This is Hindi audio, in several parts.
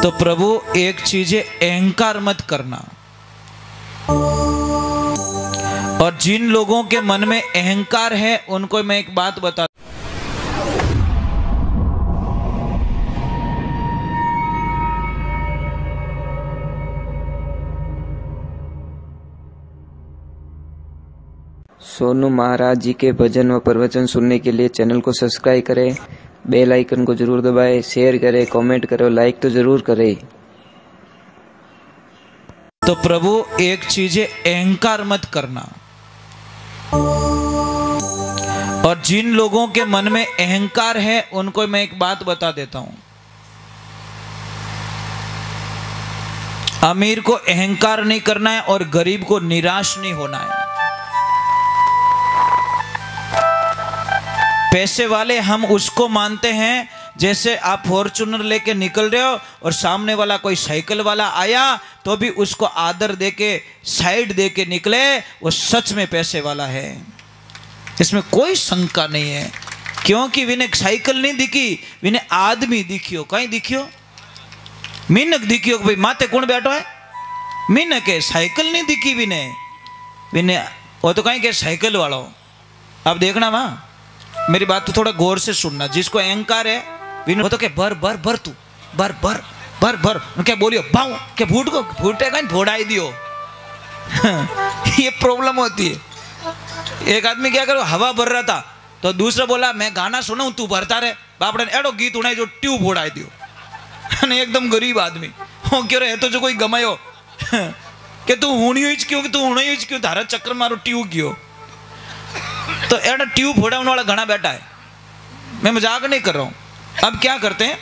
तो प्रभु एक चीज है, अहंकार मत करना। और जिन लोगों के मन में अहंकार है उनको मैं एक बात बता, सोनू महाराज जी के भजन व प्रवचन सुनने के लिए चैनल को सब्सक्राइब करें, बेल आइकन को जरूर दबाएं, शेयर करें, कमेंट करें, लाइक तो जरूर करें। तो प्रभु एक चीज है, अहंकार मत करना। और जिन लोगों के मन में अहंकार है उनको मैं एक बात बता देता हूं, अमीर को अहंकार नहीं करना है और गरीब को निराश नहीं होना है। पैसे वाले हम उसको मानते हैं जैसे आप फॉर्च्यूनर लेके निकल रहे हो और सामने वाला कोई साइकिल वाला आया तो भी उसको आदर देके साइड देके निकले, वो सच में पैसे वाला है, इसमें कोई शंका नहीं है। क्योंकि विने साइकिल नहीं दिखी, विने आदमी दिखियो, कहीं दिखियो मीनक दिखियो, भाई माते कौन बैठो है, मीनक है, साइकिल नहीं दिखी विने विने वो तो कहीं के साइकिल वाला। अब देखना वहां, मेरी बात तो थोड़ा गौर से सुनना। जिसको अहंकार है विनो तो क्या बर बर बर तू बर बर बर बर क्या बोलियो भाऊ क्या भूट को भूटे का भोड़ाई दियो ये प्रॉब्लम होती है। एक आदमी क्या करो, हवा भर रहा था तो दूसरा बोला मैं गाना सुनाऊं तू भरता रहे, बापड़े ने एडो गीत उड़ाई जो ट्यूब भोड़ाई दियो एकदम गरीब आदमी हो क्यों रहे तो जो कोई गमायो कि तू हुणी क्यों, तू हुणी क्यों, धारा चक्कर मारो ट्यूब क्यों, तो एड़ा ट्यूब फोड़ाने वाला घना बैठा है। मैं मजाक नहीं कर रहा हूं। अब क्या करते हैं,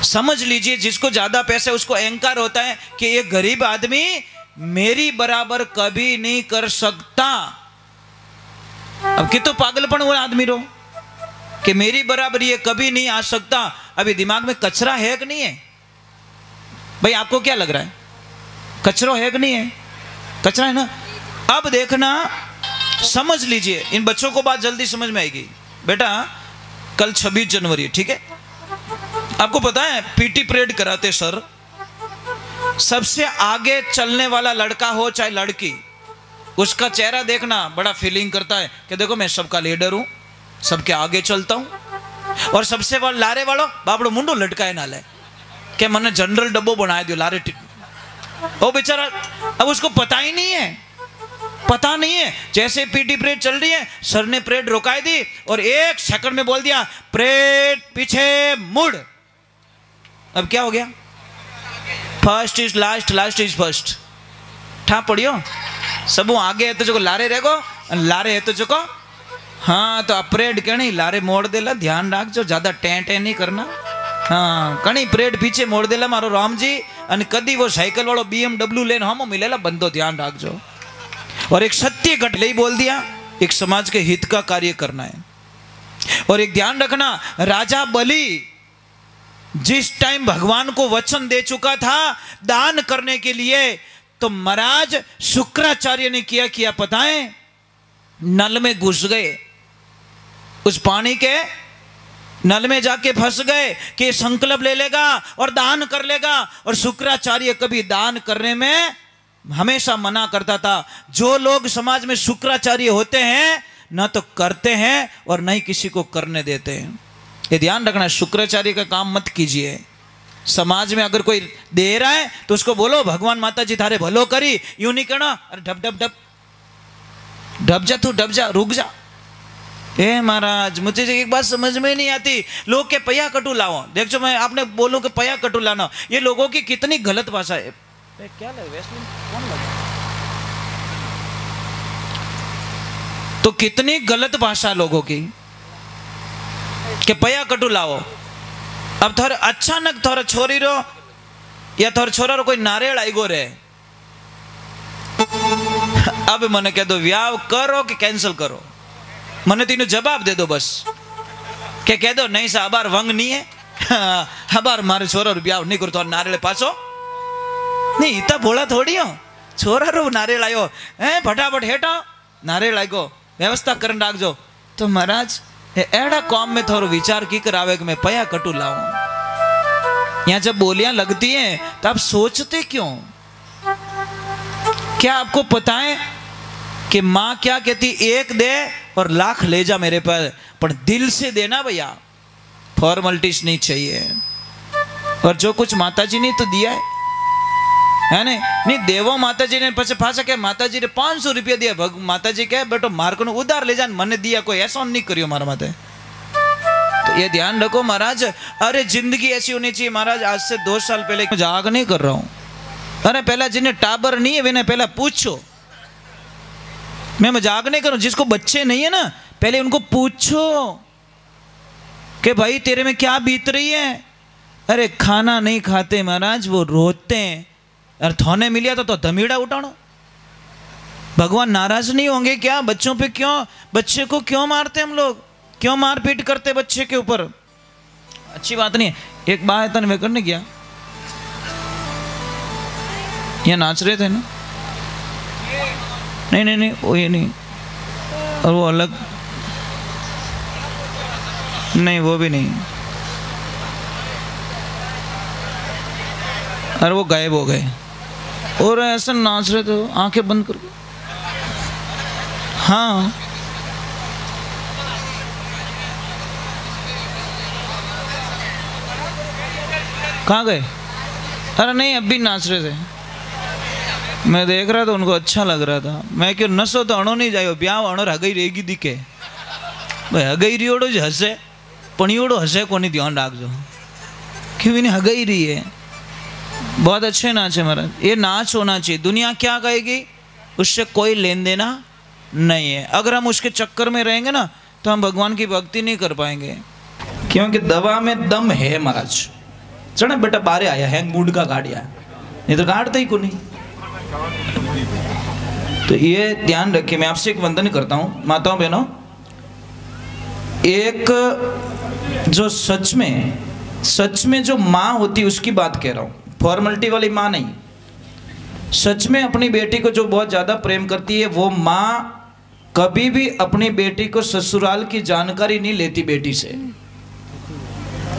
समझ लीजिए जिसको ज्यादा पैसा है उसको अहंकार होता है कि ये गरीब आदमी मेरी बराबर कभी नहीं कर सकता। अब कितो पागलपन हुआ आदमी रो कि मेरी बराबर ये कभी नहीं आ सकता। अभी दिमाग में कचरा है कि नहीं है भाई, आपको क्या लग रहा है, कचरा है कि नहीं है? कचरा है ना। अब देखना, समझ लीजिए, इन बच्चों को बात जल्दी समझ में आएगी। बेटा कल 26 जनवरी है, ठीक है, आपको पता है पीटी परेड कराते सर, सबसे आगे चलने वाला लड़का हो चाहे लड़की, उसका चेहरा देखना बड़ा फीलिंग करता है कि देखो मैं सबका लीडर हूं, सबके आगे चलता हूं। और सबसे बड़ा लारे वालों बापड़ो मुंडो लटकाए ना ले कि मैंने जनरल डब्बो बनाए दियो लारे, वो बेचारा अब उसको पता ही नहीं है, पता नहीं है। जैसे पीटी परेड चल रही है, सर ने परेड रोकाई दी और 1 सेकंड में बोल दिया परेड पीछे मुड़। अब क्या हो गया, first is last, last is first, ठा पड़ियो सब आगे है तो जो लारे रहेगो, लारे है तो जो को हाँ तो परेड कणी लारे मोड़ देला, ध्यान राख जो ज्यादा टें नहीं करना। हाँ कणी परेड पीछे मोड़ देला मारो राम जी, अन कदी वो साइकिल वालों BMW लेन हम मिलेला बंदो, ध्यान राख जो। और एक सत्य घटना ही बोल दिया, एक समाज के हित का कार्य करना है। और एक ध्यान रखना, राजा बलि जिस टाइम भगवान को वचन दे चुका था दान करने के लिए, तो महाराज शुक्राचार्य ने किया पता है, नल में घुस गए, उस पानी के नल में जाके फंस गए कि संकल्प ले लेगा और दान कर लेगा। और शुक्राचार्य कभी दान करने में हमेशा मना करता था। जो लोग समाज में शुक्राचार्य होते हैं न तो करते हैं और न ही किसी को करने देते हैं, ये ध्यान रखना। शुक्राचार्य का काम मत कीजिए। समाज में अगर कोई दे रहा है तो उसको बोलो भगवान माता जी थारे भलो करी, यूं नहीं कहना अरे ढप ढप ढप ढप जा, तू ढप जा, रुक जा। ए महाराज मुझे एक बात समझ में नहीं आती, लोग के पया कटू लाओ, देख जो मैं आपने बोलूं कि पया कटू लाना, ये लोगों की कितनी गलत भाषा है। क्या लगे वैसलीन कौन लगा, तो कितनी गलत भाषा लोगों की कि पया कटू लाओ। अब थोड़ा अचानक थोड़ा छोरी रो या थोड़ा छोरा रो कोई नारियल आई गो रे, अब मैंने कह दो व्याव करो कि कैंसिल करो, मैंने तीनों जवाब दे दो बस, क्या कह दो नहीं सा अबार वंग नहीं है, अबार मारे छोरा रो ब्याह नहीं करो तो नारियल पासो नहीं, इतना भोला थोड़ी हो, छोरा रो नारियल आयो है फटाफट हेठा नारियल आई गो व्यवस्था कर राख जो। तो महाराज एड़ा काम में थोड़ा विचार की करावे कि मैं पया कटू लाऊं। यहाँ जब बोलियां लगती हैं तो आप सोचते क्यों? क्या आपको पता है कि माँ क्या कहती? एक दे और लाख ले जा मेरे पर दिल से देना भैया, फॉर्मलिटीज नहीं चाहिए। और जो कुछ माताजी ने तो दिया है नहीं देवो माताजी ने पछे पाछा के माताजी ने 500 रुपया दिया, माताजी कहे बेटो मार्को उधार ले जा, मने दिया, कोई ऐसा नहीं करियो मारा माते। तो ये ध्यान रखो महाराज। अरे जिंदगी ऐसी होनी चाहिए महाराज। आज से 2 साल पहले मजाक नहीं कर रहा हूं। अरे पहला जिन्हें टाबर नहीं है वे पहला पूछो। मैं मजाक नहीं करूं। जिसको बच्चे नहीं है ना पहले उनको पूछो कि भाई तेरे में क्या बीत रही है। अरे खाना नहीं खाते महाराज, वो रोते हैं। अरे थोने मिलिया तो धमीड़ा उठानो। भगवान नाराज नहीं होंगे क्या बच्चों पे? क्यों बच्चे को क्यों मारते हम लोग? क्यों मारपीट करते बच्चे के ऊपर? अच्छी बात नहीं है। एक बात मैं करने गया, ये नाच रहे थे ना? नहीं वो ये नहीं, और वो अलग नहीं, वो भी नहीं। अरे वो गायब हो गए और ऐसा नाच रहे थे आंखें बंद करके। हाँ कहाँ गए? अरे नहीं अब भी नाच रहे थे। मैं देख रहा था उनको अच्छा लग रहा था। मैं क्यों नसो तो अणो नहीं जायो, ब्याह अणो हगई रहेगी दिखे भाई। हगई रियोड़ो ज हसे पणियोड़ो हसे को नहीं, ध्यान रखो क्यों नहीं हगई रही है। बहुत अच्छे नाच है महाराज, ये नाच होना चाहिए। दुनिया क्या कहेगी उससे कोई लेन देना नहीं है। अगर हम उसके चक्कर में रहेंगे ना तो हम भगवान की भक्ति नहीं कर पाएंगे, क्योंकि दवा में दम है महाराज। चढ़ा बेटा बारे आया हैंग मूड का गाड़ी आया, नहीं तो काटते ही को नहीं। तो ये ध्यान रखिए। मैं आपसे एक वंदन करता हूं माताओं बहनों। एक जो सच में जो माँ होती है उसकी बात कह रहा हूं, फॉर्मेलिटी वाली माँ नहीं। सच में अपनी बेटी को जो बहुत ज्यादा प्रेम करती है वो माँ कभी भी अपनी बेटी को ससुराल की जानकारी नहीं लेती बेटी से।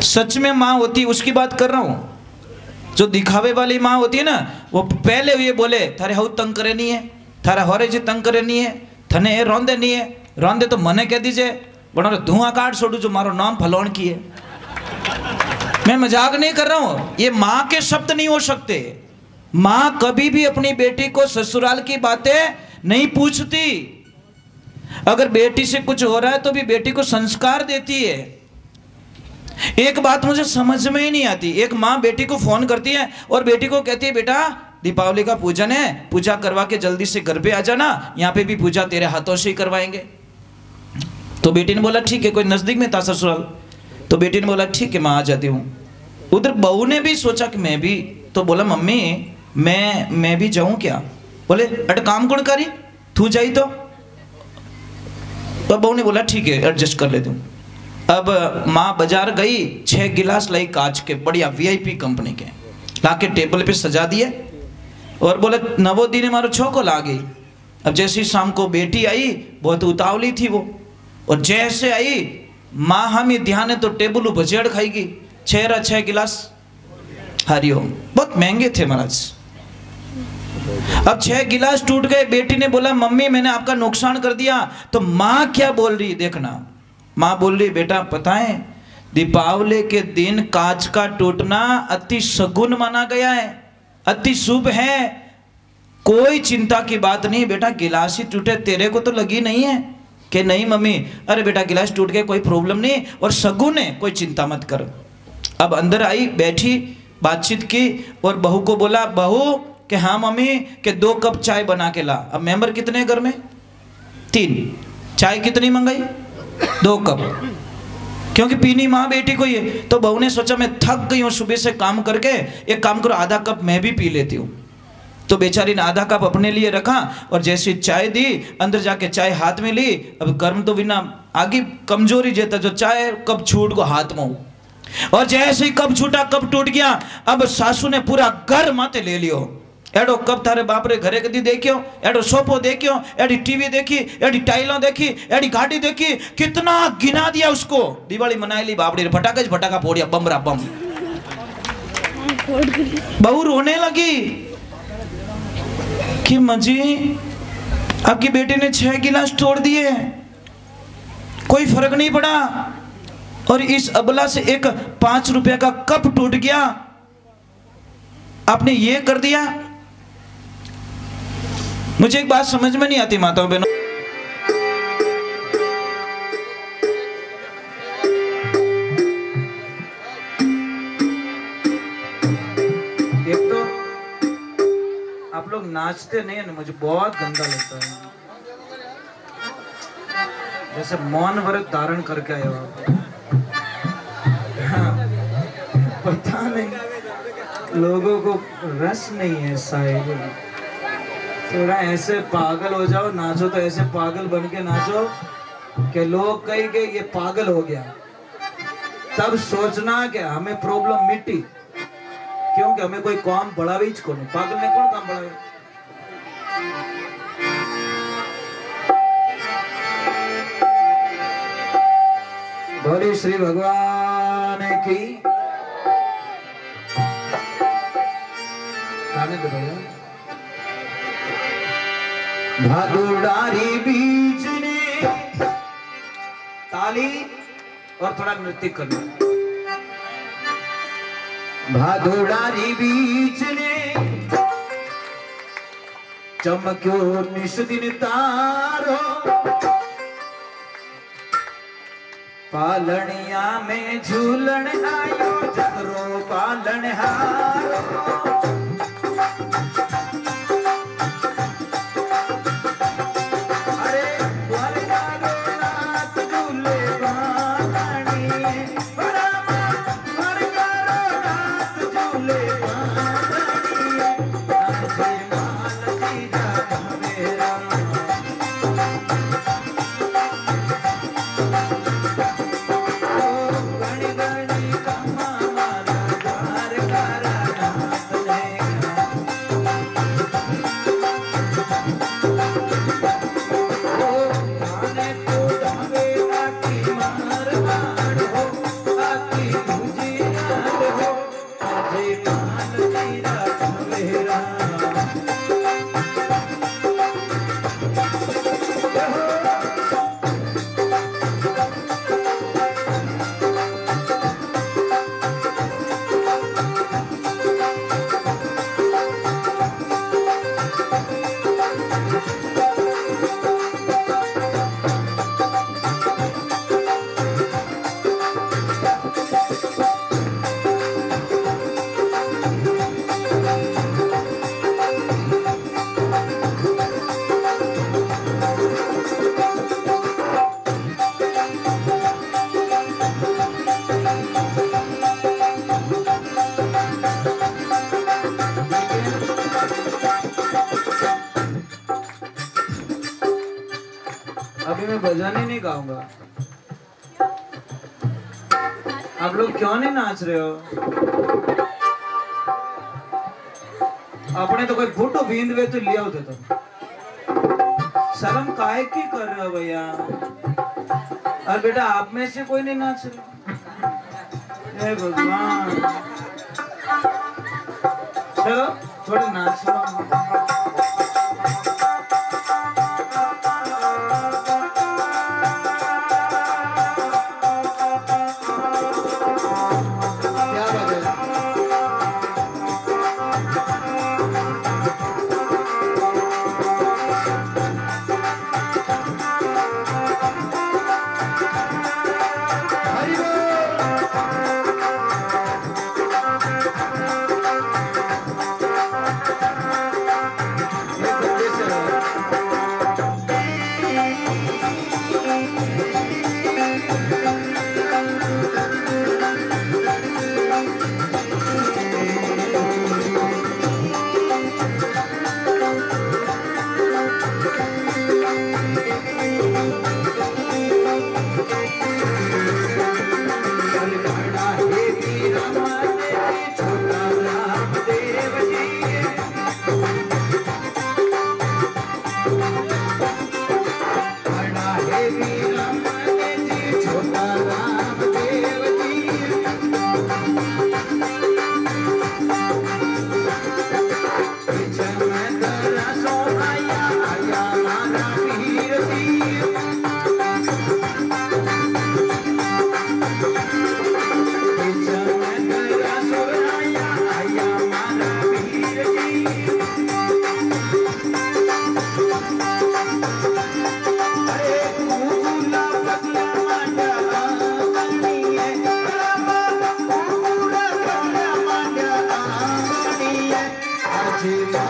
सच में माँ होती है उसकी बात कर रहा हूं। जो दिखावे वाली माँ होती है ना वो पहले ये बोले थारे हाउ तंग करे नहीं है, थारा होरे जी तंग करे नहीं है, थने ए रोंदे नहीं है, रोंदे तो मने कह दीजिए बना धुआं काट छोड़ू जो मारो नाम फलौन की है। मैं मजाक नहीं कर रहा हूं। ये माँ के शब्द नहीं हो सकते। माँ कभी भी अपनी बेटी को ससुराल की बातें नहीं पूछती। अगर बेटी से कुछ हो रहा है तो भी बेटी को संस्कार देती है। एक बात मुझे समझ में ही नहीं आती। एक माँ बेटी को फोन करती है और बेटी को कहती है बेटा दीपावली का पूजन है, पूजा करवा के जल्दी से घर पे आ जाना, यहाँ पे भी पूजा तेरे हाथों से ही करवाएंगे। तो बेटी ने बोला ठीक है, कोई नजदीक में था ससुराल, तो बेटी ने बोला ठीक है मैं आ जाती हूँ। उधर बहू ने भी सोचा कि मैं भी, तो बोला मम्मी मैं भी जाऊँ क्या? बोले अट काम कौन करी तू जाई तो बहू ने बोला ठीक है एडजस्ट कर लेती हूँ। अब माँ बाजार गई, 6 गिलास लाई कांच के बढ़िया VIP कंपनी के, लाके टेबल पे सजा दिए और बोले नवो दिन मारो छोको ला गई। अब जैसी शाम को बेटी आई, बहुत उतावली थी वो, और जैसे आई माँ हमें ध्यान है तो टेबल बजेड़ खाएगी। 6 गिलास हरिओम, बहुत महंगे थे महाराज। अब 6 गिलास टूट गए। बेटी ने बोला मम्मी मैंने आपका नुकसान कर दिया। तो माँ क्या बोल रही देखना। माँ बोल रही बेटा पता है दीपावली के दिन कांच का टूटना अति सगुन माना गया है, अति शुभ है, कोई चिंता की बात नहीं बेटा। गिलास ही टूटे तेरे को तो लगी नहीं है कि नहीं मम्मी? अरे बेटा गिलास टूट गया कोई प्रॉब्लम नहीं और सगुन है, कोई चिंता मत कर। अब अंदर आई, बैठी, बातचीत की और बहू को बोला बहू कि हाँ मम्मी के 2 कप चाय बना के ला। अब मेंबर कितने घर में? 3। चाय कितनी मंगाई? 2 कप, क्योंकि पीनी माँ बेटी को ये। तो बहू ने सोचा मैं थक गई हूँ सुबह से काम करके, एक काम करो आधा कप मैं भी पी लेती हूँ। तो बेचारी ने आधा कप अपने लिए रखा और जैसी चाय दी अंदर जाके चाय हाथ में ली। अब कर्म तो बिना आगे कमजोरी जेता जो चाय कप छूट को हाथ में, और जैसे ही कप छूटा कप टूट गया। अब सासू ने पूरा घर माते ले लियो। एडो कप थारे बाप रे घरे कदी देखियो, एडो सोफो देखियो, एडी टीवी देखी, एडी टाइलों देखी, एडी गाड़ी देखी, कितना गिना दिया उसको। दिवाली मनाई ली बापड़ी, फटाका फोड़िया बमरा बम। बहू रोने लगी कि मजी आपकी बेटी ने 6 गिलास तोड़ दिए, कोई फर्क नहीं पड़ा, और इस अबला से एक 5 रुपए का कप टूट गया, आपने ये कर दिया। मुझे एक बात समझ में नहीं आती माताओं बहनों, एक तो आप लोग नाचते नहीं है ना, मुझे बहुत गंदा लगता है, जैसे मौन व्रत धारण करके आए हो आप। पता नहीं लोगों को रस नहीं है शायद, थोड़ा ऐसे पागल हो जाओ, नाचो तो ऐसे पागल बन के नाचो कि लोग कहीं के ये पागल हो गया, तब सोचना कि हमें प्रॉब्लम मिटी, क्योंकि हमें कोई काम बढ़ा भी इसको नहीं, पागल ने कौन काम बढ़ावे। बोले श्री भगवान की। गाने तो भैया भादुड़ारी बीच ने, ताली और थोड़ा नृत्य करना। भादुड़ारी बीच ने चमक्यो निश दिन तारो, पालनिया में झूलन आयो जगरो पालन हारो। अरे वरगारो नाथ झूले बांधनी, वरगारो नाथ झूले बांधनी, नाचे मान जीजा मेरा। अभी मैं भजन ही नहीं गाऊंगा, आप लोग क्यों नहीं नाच रहे हो? अपने तो कोई फोटो बींद वे तो लिया होते तो शर्म काहे की कर रहे हो भैया? और बेटा आप में से कोई नहीं नाच रहे? हे भगवान, चलो थोड़ी नाच लो। Yeah.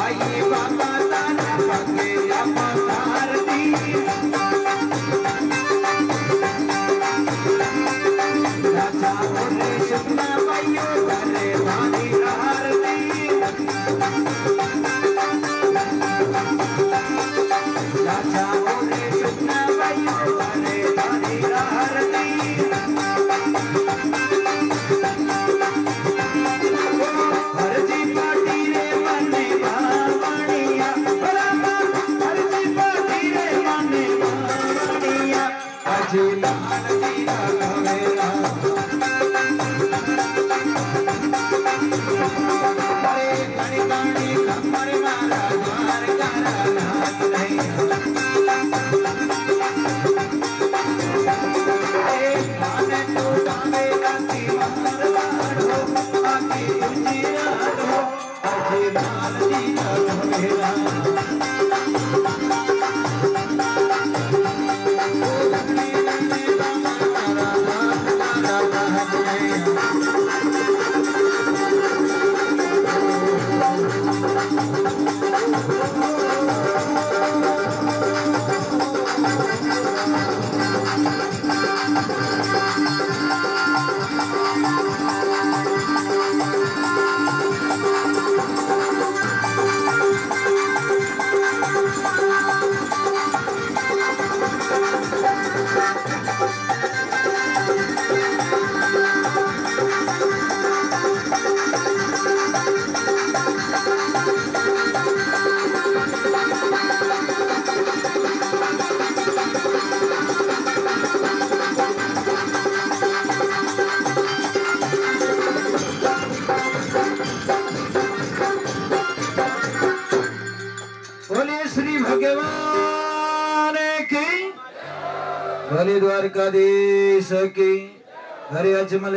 आइए बाबा तारा पगे अवतार दी राजा बोले सुना भाइयों करे भारी आरती राजा बोले सुना भाइयों करे भारी आरती हरजी पाटी रे मने भावनिया बरामा हरजी पाटी रे मने भावनिया अजी लाल जी लगवेला अरे कणी कणी कमर मारा द्वार करा नाथ नहीं ए माने तो गावे गाती मारवाड़ो आकी उजियारो अजी लाल जी लगवेला बोले श्री भगवान की भले द्वारकाधीश की हरे अजमल